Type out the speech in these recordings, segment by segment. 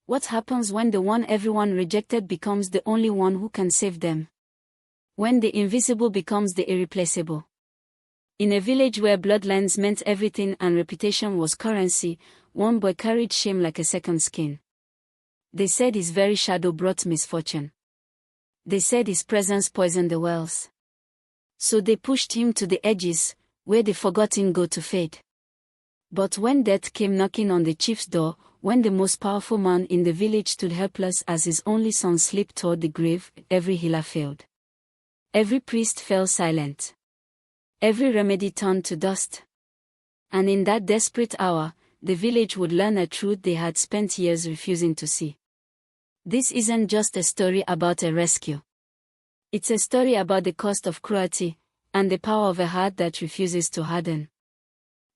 What happens when the one everyone rejected becomes the only one who can save them? When the invisible becomes the irreplaceable. In a village where bloodlines meant everything and reputation was currency, one boy carried shame like a second skin. They said his very shadow brought misfortune. They said his presence poisoned the wells. So they pushed him to the edges, where the forgotten go to fade. But when death came knocking on the chief's door, when the most powerful man in the village stood helpless as his only son slipped toward the grave, every healer failed. Every priest fell silent. Every remedy turned to dust. And in that desperate hour, the village would learn a truth they had spent years refusing to see. This isn't just a story about a rescue. It's a story about the cost of cruelty, and the power of a heart that refuses to harden.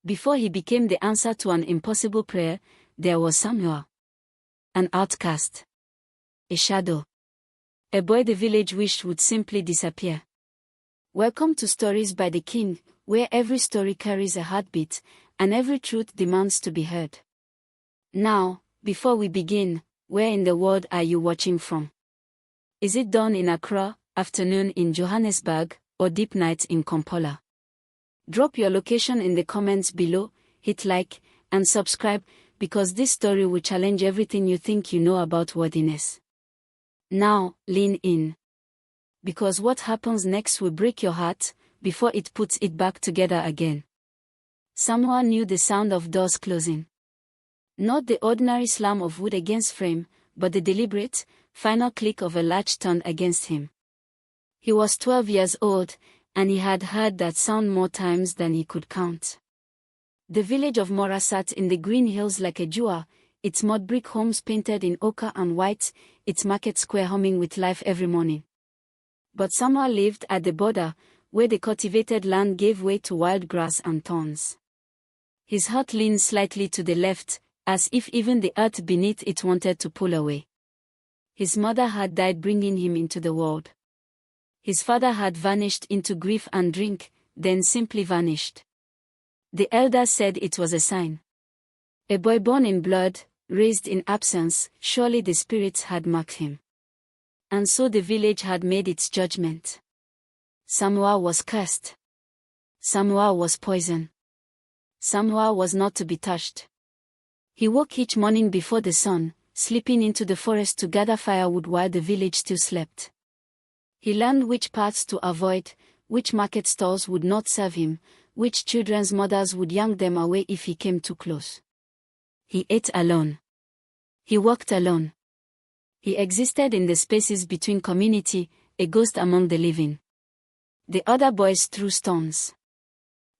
Before he became the answer to an impossible prayer, there was Samuel. An outcast. A shadow. A boy the village wished would simply disappear. Welcome to Stories by the King, where every story carries a heartbeat, and every truth demands to be heard. Now, before we begin, where in the world are you watching from? Is it dawn in Accra, afternoon in Johannesburg, or deep night in Kampala? Drop your location in the comments below, hit like, and subscribe, because this story will challenge everything you think you know about worthiness. Now, lean in. Because what happens next will break your heart, before it puts it back together again. Someone knew the sound of doors closing. Not the ordinary slam of wood against frame, but the deliberate, final click of a latch turned against him. He was 12 years old, and he had heard that sound more times than he could count. The village of Mora sat in the green hills like a jewel, its mud brick homes painted in ochre and white, its market square humming with life every morning. But Samuel lived at the border, where the cultivated land gave way to wild grass and thorns. His heart leaned slightly to the left, as if even the earth beneath it wanted to pull away. His mother had died bringing him into the world. His father had vanished into grief and drink, then simply vanished. The elders said it was a sign. A boy born in blood, raised in absence, surely the spirits had marked him. And so the village had made its judgment. Samuel was cursed. Samuel was poison. Samuel was not to be touched. He woke each morning before the sun, slipping into the forest to gather firewood while the village still slept. He learned which paths to avoid, which market stalls would not serve him, which children's mothers would yank them away if he came too close. He ate alone. He walked alone. He existed in the spaces between community, a ghost among the living. The other boys threw stones.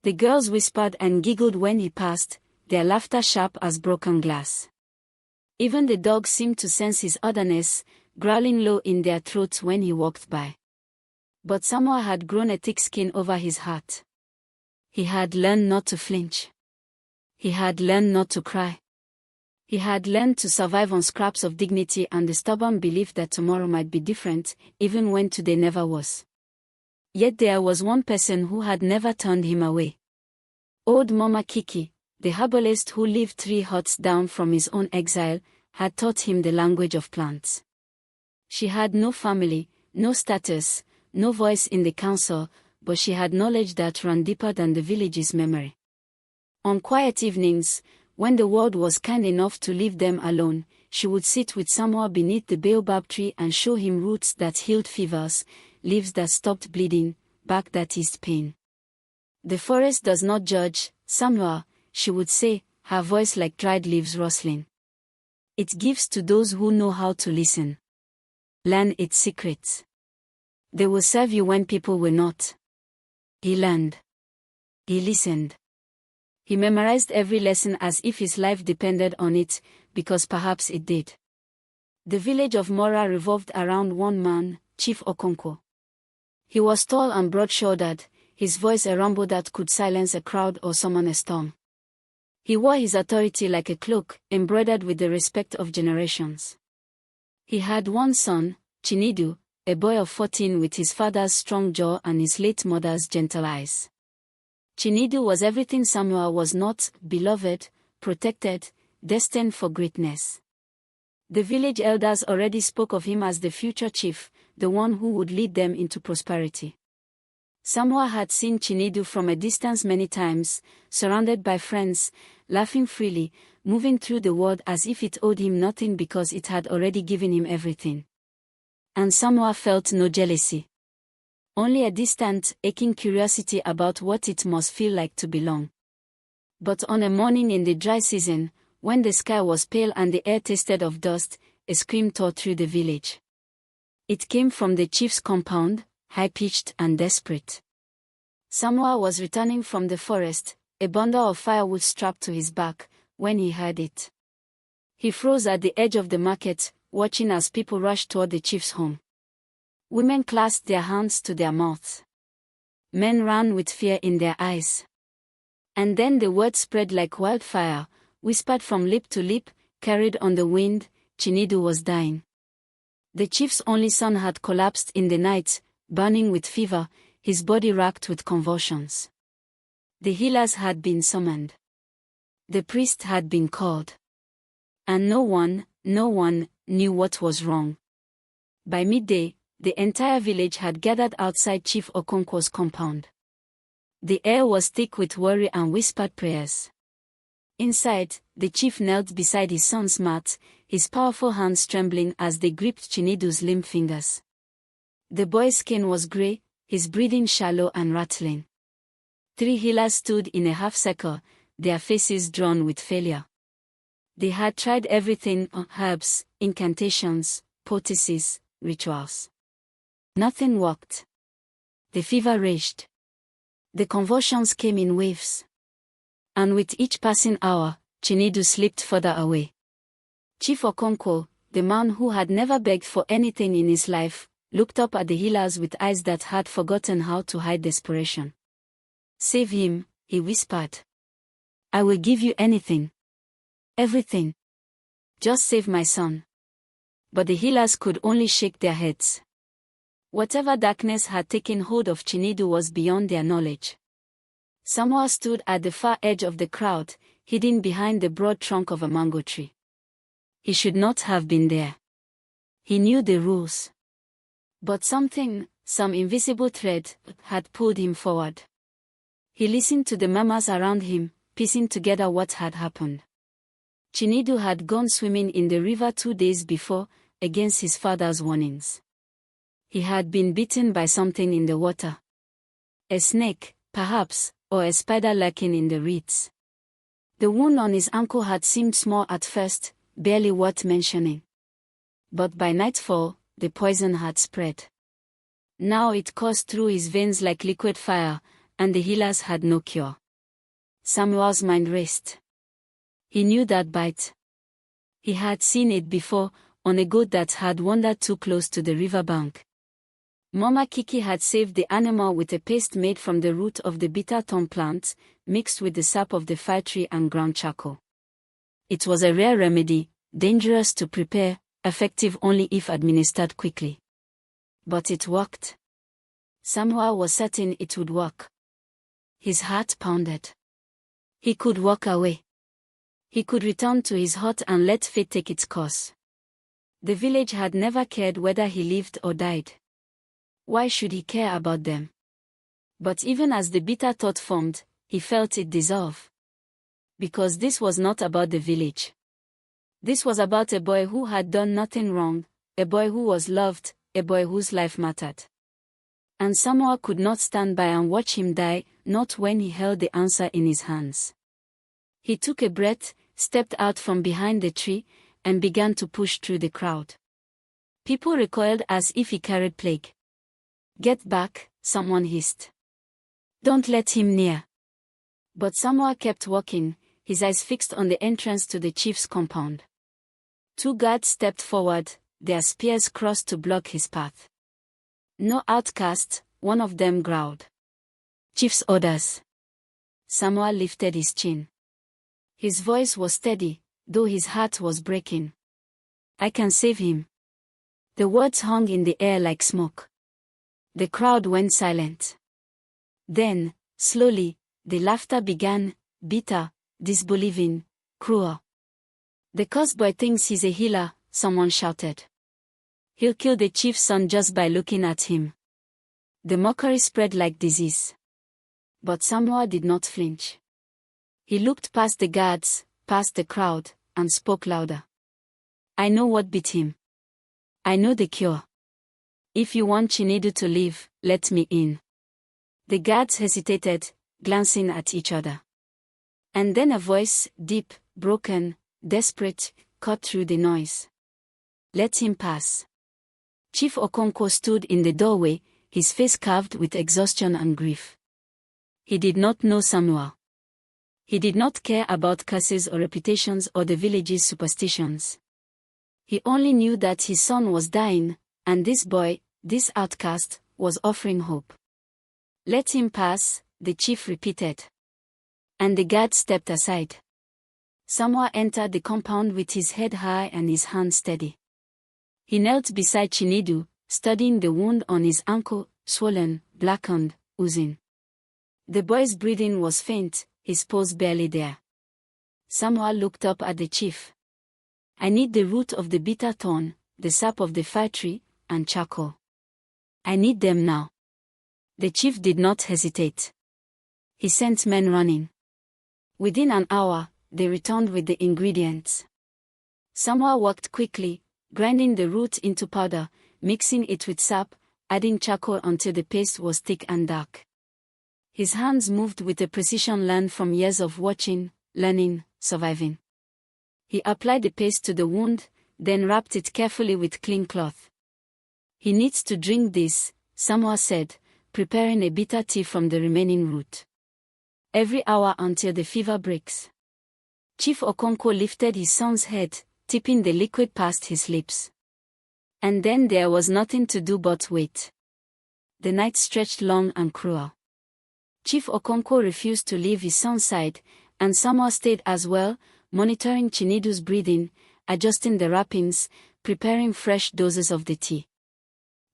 The girls whispered and giggled when he passed, their laughter sharp as broken glass. Even the dogs seemed to sense his otherness, growling low in their throats when he walked by. But Samuel had grown a thick skin over his heart. He had learned not to flinch. He had learned not to cry. He had learned to survive on scraps of dignity and the stubborn belief that tomorrow might be different, even when today never was. Yet there was one person who had never turned him away. Old Mama Kiki, the herbalist who lived 3 huts down from his own exile, had taught him the language of plants. She had no family, no status, no voice in the council, but she had knowledge that ran deeper than the village's memory. On quiet evenings, when the world was kind enough to leave them alone, she would sit with Samuel beneath the baobab tree and show him roots that healed fevers, leaves that stopped bleeding, bark that eased pain. The forest does not judge, Samuel, she would say, her voice like dried leaves rustling. It gives to those who know how to listen. Learn its secrets. They will serve you when people will not. He learned. He listened. He memorized every lesson as if his life depended on it, because perhaps it did. The village of Mora revolved around one man, Chief Okonkwo. He was tall and broad-shouldered, his voice a rumble that could silence a crowd or summon a storm. He wore his authority like a cloak, embroidered with the respect of generations. He had one son, Chinedu, a boy of 14 with his father's strong jaw and his late mother's gentle eyes. Chinedu was everything Samuel was not: beloved, protected, destined for greatness. The village elders already spoke of him as the future chief, the one who would lead them into prosperity. Samoa had seen Chinedu from a distance many times, surrounded by friends, laughing freely, moving through the world as if it owed him nothing because it had already given him everything. And Samoa felt no jealousy. Only a distant, aching curiosity about what it must feel like to belong. But on a morning in the dry season, when the sky was pale and the air tasted of dust, a scream tore through the village. It came from the chief's compound, high-pitched and desperate. Samoa was returning from the forest, a bundle of firewood strapped to his back, when he heard it. He froze at the edge of the market, watching as people rushed toward the chief's home. Women clasped their hands to their mouths. Men ran with fear in their eyes. And then the word spread like wildfire, whispered from lip to lip, carried on the wind, Chinedu was dying. The chief's only son had collapsed in the night, burning with fever, his body racked with convulsions. The healers had been summoned. The priest had been called. And no one knew what was wrong. By midday, the entire village had gathered outside Chief Okonkwo's compound. The air was thick with worry and whispered prayers. Inside, the chief knelt beside his son's mat, his powerful hands trembling as they gripped Chinedu's limp fingers. The boy's skin was gray, his breathing shallow and rattling. 3 healers stood in a half-circle, their faces drawn with failure. They had tried everything: herbs, incantations, poultices, rituals. Nothing worked. The fever raged. The convulsions came in waves. And with each passing hour, Chinedu slipped further away. Chief Okonkwo, the man who had never begged for anything in his life, looked up at the healers with eyes that had forgotten how to hide desperation. "Save him," he whispered. "I will give you anything. Everything. Just save my son." But the healers could only shake their heads. Whatever darkness had taken hold of Chinedu was beyond their knowledge. Samoa stood at the far edge of the crowd, hidden behind the broad trunk of a mango tree. He should not have been there. He knew the rules. But some invisible thread, had pulled him forward. He listened to the murmurs around him, piecing together what had happened. Chinedu had gone swimming in the river 2 days before, against his father's warnings. He had been bitten by something in the water. A snake, perhaps, or a spider lurking in the reeds. The wound on his ankle had seemed small at first, barely worth mentioning. But by nightfall, the poison had spread. Now it coursed through his veins like liquid fire, and the healers had no cure. Samuel's mind raced. He knew that bite. He had seen it before, on a goat that had wandered too close to the riverbank. Mama Kiki had saved the animal with a paste made from the root of the bitter thorn plant, mixed with the sap of the fir tree and ground charcoal. It was a rare remedy, dangerous to prepare, effective only if administered quickly. But it worked. Samuel was certain it would work. His heart pounded. He could walk away. He could return to his hut and let fate take its course. The village had never cared whether he lived or died. Why should he care about them? But even as the bitter thought formed, he felt it dissolve. Because this was not about the village. This was about a boy who had done nothing wrong, a boy who was loved, a boy whose life mattered. And Samuel could not stand by and watch him die, not when he held the answer in his hands. He took a breath, stepped out from behind the tree, and began to push through the crowd. People recoiled as if he carried plague. "Get back," someone hissed. "Don't let him near." But Samuel kept walking, his eyes fixed on the entrance to the chief's compound. 2 guards stepped forward, their spears crossed to block his path. "No outcast," one of them growled. "Chief's orders." Samuel lifted his chin. His voice was steady, though his heart was breaking. "I can save him." The words hung in the air like smoke. The crowd went silent. Then, slowly, the laughter began, bitter, disbelieving, cruel. "The cursed boy thinks he's a healer," someone shouted. He'll kill the chief's son just by looking at him. The mockery spread like disease. But Samoa did not flinch. He looked past the guards, past the crowd, and spoke louder. I know what beat him. I know the cure. If you want Chinedu to live, let me in. The guards hesitated, glancing at each other. And then a voice, deep, broken, desperate, cut through the noise. Let him pass. Chief Okonkwo stood in the doorway, his face carved with exhaustion and grief. He did not know Samuel. He did not care about curses or reputations or the village's superstitions. He only knew that his son was dying, and this boy, this outcast, was offering hope. Let him pass, the chief repeated. And the guard stepped aside. Samuel entered the compound with his head high and his hand steady. He knelt beside Chinedu, studying the wound on his ankle, swollen, blackened, oozing. The boy's breathing was faint, his pulse barely there. Samuel looked up at the chief. I need the root of the bitter thorn, the sap of the fir tree, and charcoal. I need them now. The chief did not hesitate. He sent men running. Within an hour, they returned with the ingredients. Samuel worked quickly, grinding the root into powder, mixing it with sap, adding charcoal until the paste was thick and dark. His hands moved with a precision learned from years of watching, learning, surviving. He applied the paste to the wound, then wrapped it carefully with clean cloth. He needs to drink this, Samuel said, preparing a bitter tea from the remaining root. Every hour until the fever breaks. Chief Okonkwo lifted his son's head, tipping the liquid past his lips. And then there was nothing to do but wait. The night stretched long and cruel. Chief Okonkwo refused to leave his son's side, and Samuel stayed as well, monitoring Chinedu's breathing, adjusting the wrappings, preparing fresh doses of the tea.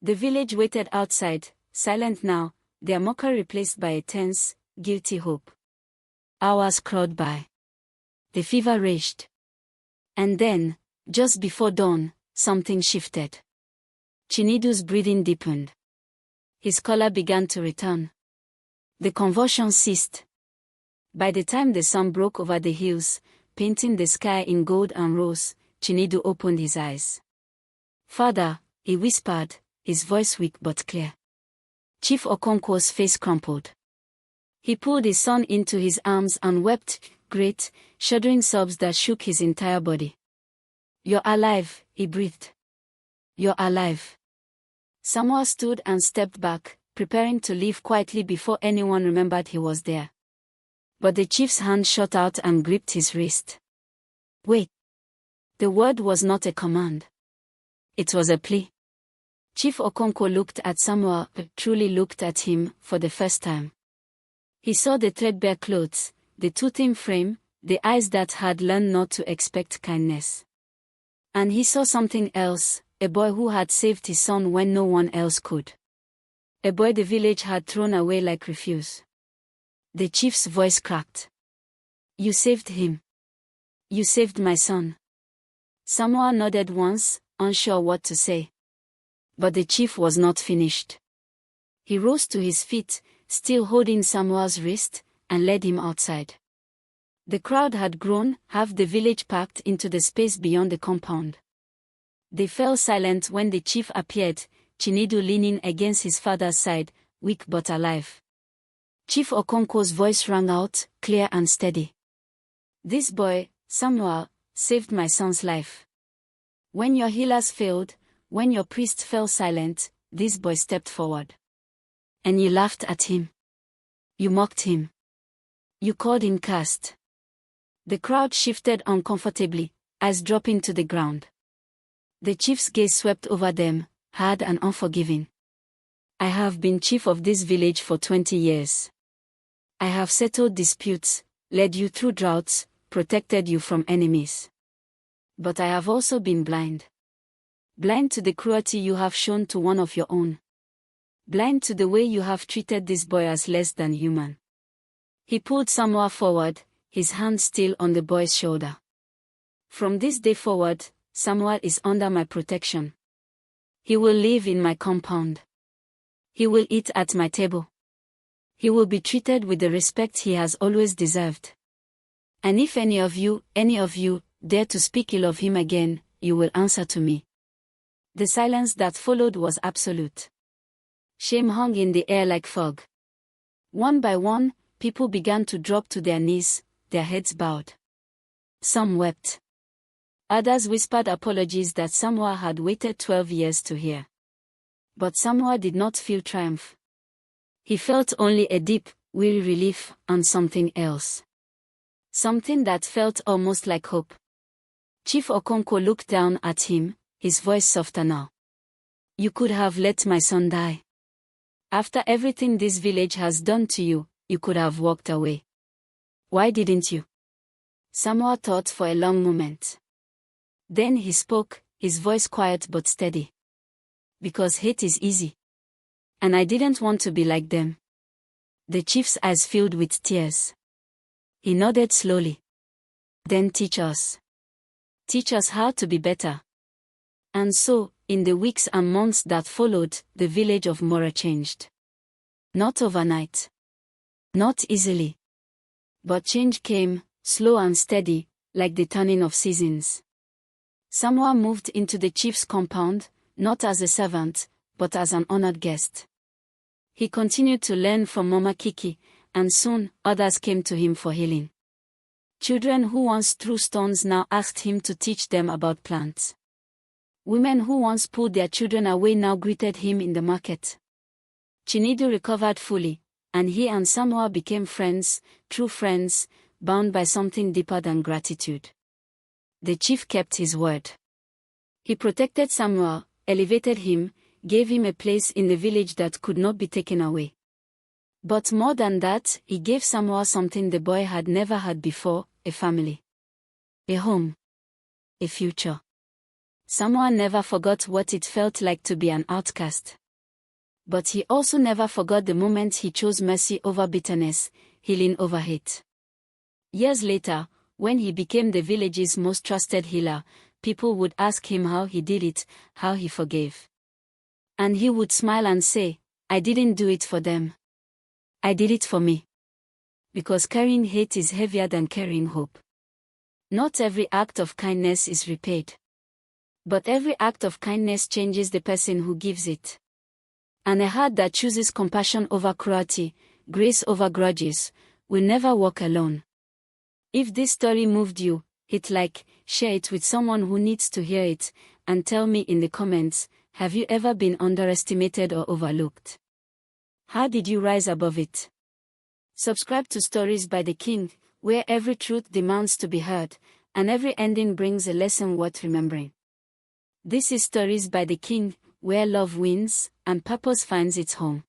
The village waited outside, silent now, their mockery replaced by a tense, guilty hope. Hours crawled by. The fever raged. And then, just before dawn, something shifted. Chinedu's breathing deepened. His color began to return. The convulsions ceased. By the time the sun broke over the hills, painting the sky in gold and rose, Chinedu opened his eyes. Father, he whispered, his voice weak but clear. Chief Okonkwo's face crumpled. He pulled his son into his arms and wept, great, shuddering sobs that shook his entire body. You're alive, he breathed. You're alive. Samuel stood and stepped back, preparing to leave quietly before anyone remembered he was there. But the chief's hand shot out and gripped his wrist. Wait. The word was not a command. It was a plea. Chief Okonkwo looked at Samuel, truly looked at him, for the first time. He saw the threadbare clothes, the too-thin frame, the eyes that had learned not to expect kindness. And he saw something else, a boy who had saved his son when no one else could. A boy the village had thrown away like refuse. The chief's voice cracked. You saved him. You saved my son. Samuel nodded once, unsure what to say. But the chief was not finished. He rose to his feet, still holding Samuel's wrist, and led him outside. The crowd had grown, half the village packed into the space beyond the compound. They fell silent when the chief appeared, Chinedu leaning against his father's side, weak but alive. Chief Okonkwo's voice rang out, clear and steady. This boy, Samuel, saved my son's life. When your healers failed, when your priest fell silent, this boy stepped forward. And you laughed at him. You mocked him. You called him cursed. The crowd shifted uncomfortably, eyes dropping to the ground. The chief's gaze swept over them, hard and unforgiving. I have been chief of this village for 20 years. I have settled disputes, led you through droughts, protected you from enemies. But I have also been blind. Blind to the cruelty you have shown to one of your own. Blind to the way you have treated this boy as less than human. He pulled Samuel forward, his hand still on the boy's shoulder. From this day forward, Samuel is under my protection. He will live in my compound. He will eat at my table. He will be treated with the respect he has always deserved. And if any of you, dare to speak ill of him again, you will answer to me." The silence that followed was absolute. Shame hung in the air like fog. One by one, people began to drop to their knees, their heads bowed. Some wept. Others whispered apologies that Samuel had waited 12 years to hear. But Samuel did not feel triumph. He felt only a deep, weary relief and something else. Something that felt almost like hope. Chief Okonkwo looked down at him, his voice softer now. "You could have let my son die. After everything this village has done to you, you could have walked away. Why didn't you?" Samuel thought for a long moment. Then he spoke, his voice quiet but steady. "Because hate is easy. And I didn't want to be like them." The chief's eyes filled with tears. He nodded slowly. "Then teach us. Teach us how to be better." And so, in the weeks and months that followed, the village of Mora changed. Not overnight. Not easily. But change came, slow and steady, like the turning of seasons. Samuel moved into the chief's compound, not as a servant, but as an honored guest. He continued to learn from Mama Kiki, and soon, others came to him for healing. Children who once threw stones now asked him to teach them about plants. Women who once pulled their children away now greeted him in the market. Chinedu recovered fully, and he and Samuel became friends, true friends, bound by something deeper than gratitude. The chief kept his word. He protected Samuel, elevated him, gave him a place in the village that could not be taken away. But more than that, he gave Samuel something the boy had never had before: a family. A home. A future. Samuel never forgot what it felt like to be an outcast. But he also never forgot the moment he chose mercy over bitterness, healing over hate. Years later, when he became the village's most trusted healer, people would ask him how he did it, how he forgave. And he would smile and say, "I didn't do it for them. I did it for me." Because carrying hate is heavier than carrying hope. Not every act of kindness is repaid. But every act of kindness changes the person who gives it. And a heart that chooses compassion over cruelty, grace over grudges, will never walk alone. If this story moved you, hit like, share it with someone who needs to hear it, and tell me in the comments, have you ever been underestimated or overlooked? How did you rise above it? Subscribe to Stories by the King, where every truth demands to be heard, and every ending brings a lesson worth remembering. This is Stories by the King, where love wins, and purpose finds its home.